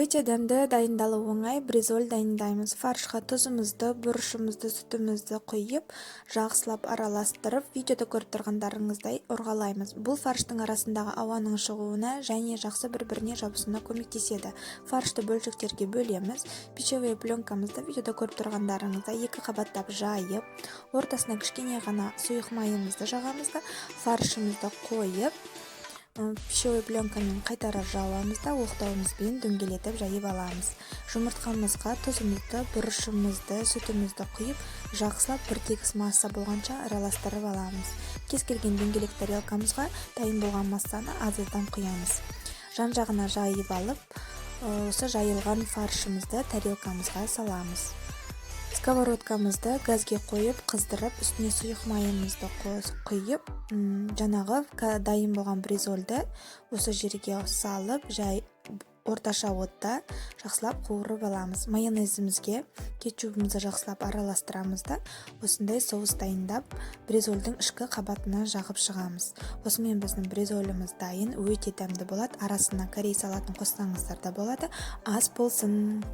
Өте дәмді, дайындалуы оңай бризоль дайындаймыз. Фаршқа тұзымызды, бұрышымызды, сүтімізді құйып, жақсылап араластырып, видеода көріп тұрғандарыңыздай ұрғалаймыз. Бұл фарштың арасындағы ауаның шығуына және жақсы бір-біріне жабысуына көмектеседі. Фаршты бөлшектерге бөлеміз. Пищевой пленкамызды видеода көріп тұрғандарыңыздай екі қабаттап жайып, ортасына кішкене ғана сұйық майымызды жағамыз да, фаршымызды қойып, пищевой пленкамен қайтара жауамыз да оқтауымызбен дөңгелетіп жайып аламыз. Жұмыртқамызға тұзымызды, бұрышымызды, сүтімізді құйып, жақсылап бір тегіс масса болғанша араластырып аламыз. Кез келген дөңгелек тарелкамызға дайын болған массаны аздан құямыз. Жан-жағына жайып алып, осы жайылған фаршымызды тарелкамызға саламыз. Сковородкамызды газге қойып, қыздырып, үстіне сұйық майымызды құйып, жаңағы дайын болған бризольді осы жерге салып, орташа отта жақсылап қуырып аламыз. Майонезімізге кетчупымызды жақсылап араластырамыз да, осындай соус дайындап, бризольдің ішкі қабатына жағып шығамыз. Осымен біздің бризоліміз дайын, өте дәмді болады. Арасына корей салатын қоссаңыздар да болады. Ас болсын!